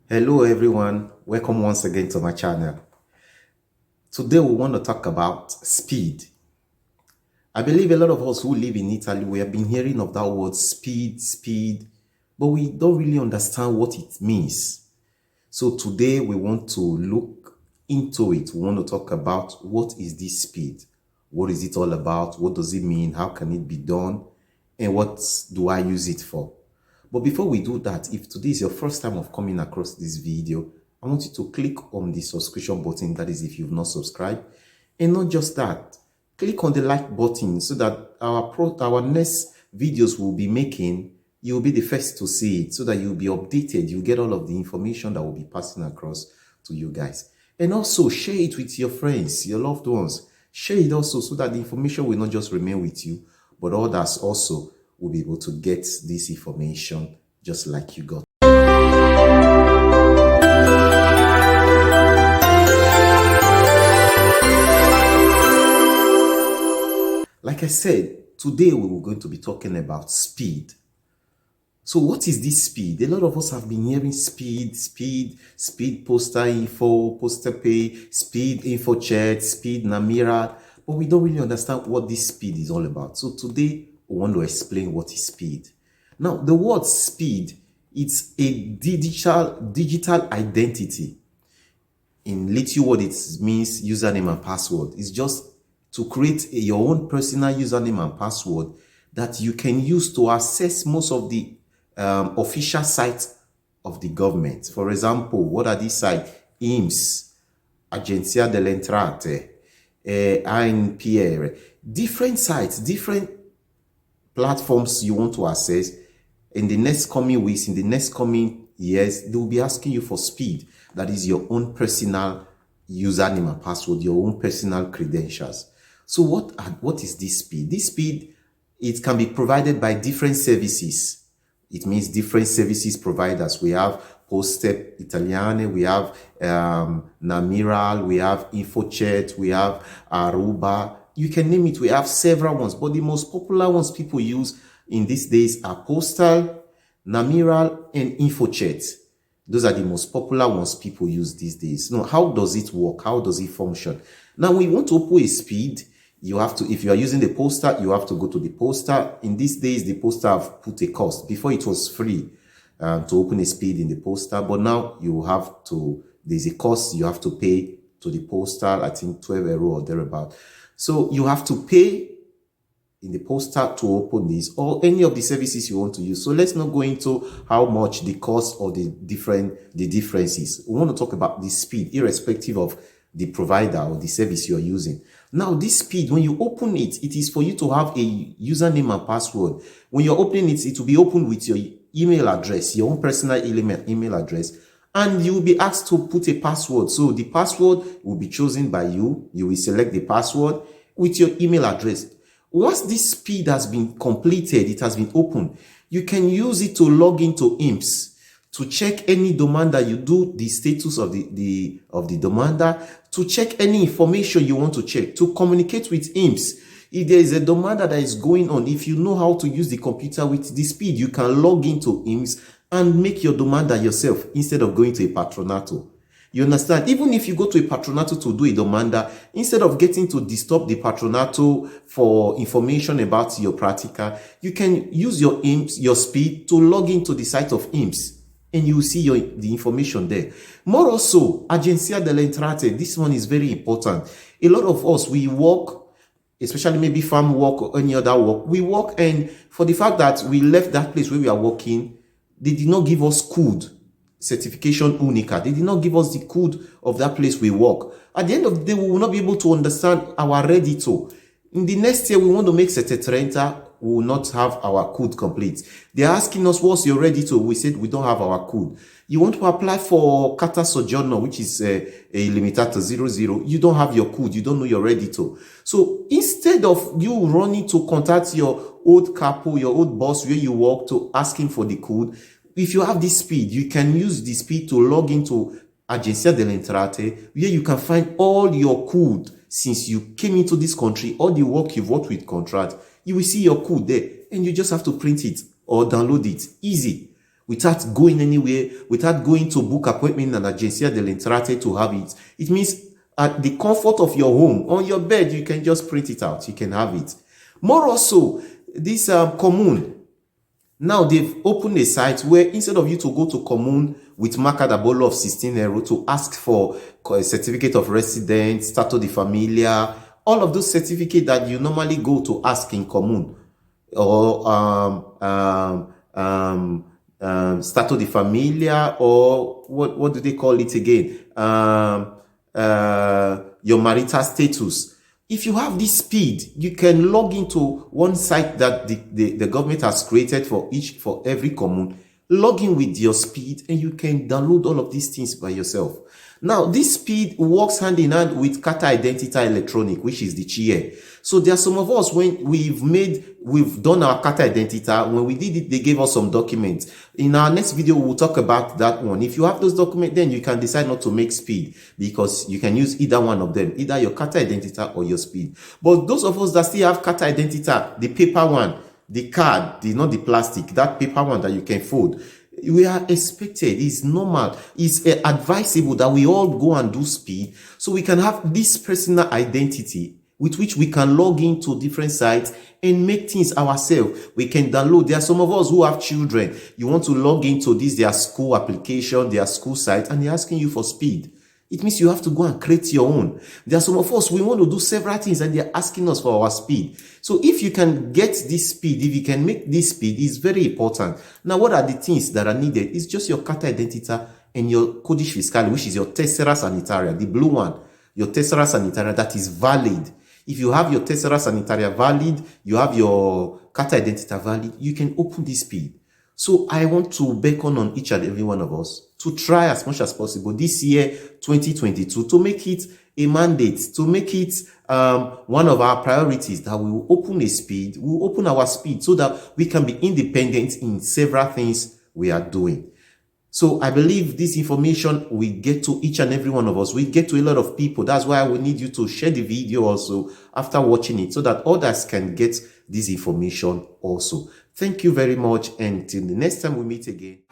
Hello everyone, welcome once again to my channel. Today we want to talk about speed. I believe a lot of us who live in Italy, we have been hearing of that word speed, but we don't really understand what it means. So today we want to look into it. We want to talk about what is this speed? What is it all about? What does it mean? How can it be done? And what do I use it for? But before we do that, if today is your first time of coming across this video, I want you to click on the subscription button, that is if you've not subscribed. And not just that, click on the like button so that our next videos we'll be making, you'll be the first to see it, so that you'll be updated. You'll get all of the information that will be passing across to you guys. And also share it with your friends, your loved ones. Share it also so that the information will not just remain with you, but others also will be able to get this information just like you got. Like I said, today we were going to be talking about speed. So what is this speed? A lot of us have been hearing speed poster info, poster pay, speed info chat, speed Namira, but we don't really understand what this speed is all about. So today we want to explain what is speed. Now, the word speed, it's a digital identity. In little word, it means username and password. It's just to create your own personal username and password that you can use to access most of the official sites of the government. For example, what are these sites? IMSS, Agenzia delle Entrate, ANPR, different sites, different platforms you want to access. In the next coming weeks, in the next coming years, they will be asking you for speed. That is your own personal username and password, your own personal credentials. So what is this speed? This speed, it can be provided by different services. It means different services providers. We have Poste Italiane, we have Namiral, we have InfoChat, we have Aruba. You can name it. We have several ones, but the most popular ones people use in these days are Postal, Namiral, and InfoChat. Those are the most popular ones people use these days. Now, how does it work? How does it function? Now, when you want to open a speed, you have to, if you are using the poster, you have to go to the poster. In these days, the poster have put a cost. Before it was free to open a speed in the poster, but now you have to, there's a cost you have to pay to the poster, I think 12 euro or thereabout. So you have to pay in the poster to open this or any of the services you want to use. So let's not go into how much the cost or the differences. We want to talk about the speed, irrespective of the provider or the service you're using. Now, this speed, when you open it, it is for you to have a username and password. When you're opening it, it will be opened with your email address, your own personal email address, and you will be asked to put a password. So the password will be chosen by you. You will select the password with your email address. Once this speed has been completed, it has been opened, you can use it to log into IMSS, to check any demander you do, the status of the demander, to check any information you want to check, to communicate with IMSS. If there is a demander that is going on, if you know how to use the computer with the speed, you can log into IMSS and make your demander yourself instead of going to a patronato. You understand? Even if you go to a patronato to do a demander, instead of getting to disturb the patronato for information about your practical, you can use your IMSS, your speed, to log into the site of IMSS. And you will see the information there. More also, Agenzia delle Entrate, this one is very important. A lot of us, we work, especially maybe farm work or any other work, we work, and for the fact that we left that place where we are working, they did not give us code, certification unica. They did not give us the code of that place we work. At the end of the day, we will not be able to understand our reddito. In the next year, we want to make Renta, we will not have our code complete. They're asking us, what's your reddito? We said we don't have our code. You want to apply for Carta Soggiorno, which is a limitato 00. You don't have your code. You don't know your reddito. So instead of you running to contact your old capo, your old boss where you work to ask him for the code, if you have this speed, you can use the speed to log into Agenzia delle Entrate, where you can find all your code since you came into this country, all the work you've worked with contract. You will see your code there, and you just have to print it or download it. Easy. without going anywhere, without going to book appointment and Agencia dell'Entrate to have it. It means at the comfort of your home, on your bed, you can just print it out. You can have it. More also, this Commune, now they've opened a site where instead of you to go to Commune with marca da bollo of 16 euro to ask for a certificate of residence, stato di famiglia, all of those certificates that you normally go to ask in Commune, or stato di famiglia, or what do they call it again? Your marital status. If you have this Spid, you can log into one site that the government has created for every commune. Log in with your Spid and you can download all of these things by yourself. Now, this Spid works hand in hand with Carta Identità Electronic, which is the CIE. So there are some of us, when we've done our Carta Identità, when we did it, they gave us some documents. In our next video, we'll talk about that one. If you have those documents, then you can decide not to make Spid, because you can use either one of them, either your Carta Identità or your Spid. But those of us that still have Carta Identità, the paper one, the card, not the plastic, that paper one that you can fold, we are expected, it's normal, it's advisable that we all go and do Spid, so we can have this personal identity with which we can log into different sites and make things ourselves. We can download. There are some of us who have children. You want to log into their school application, their school site, and they're asking you for Spid. It means you have to go and create your own. There are some of us, we want to do several things and they're asking us for our Spid. So if you can get this Spid, if you can make this Spid, it's very important. Now, what are the things that are needed? It's just your Carta Identità and your Codice Fiscale, which is your Tessera Sanitaria, the blue one, your Tessera Sanitaria that is valid. If you have your Tessera Sanitaria valid, you have your Carta Identità valid, you can open this Spid. So I want to beckon on each and every one of us to try as much as possible this year, 2022, to make it a mandate, to make it one of our priorities, that we will open a Spid, we will open our Spid so that we can be independent in several things we are doing. So I believe this information will get to each and every one of us. We get to a lot of people. That's why we need you to share the video also after watching it, so that others can get this information also. Thank you very much, and till the next time we meet again.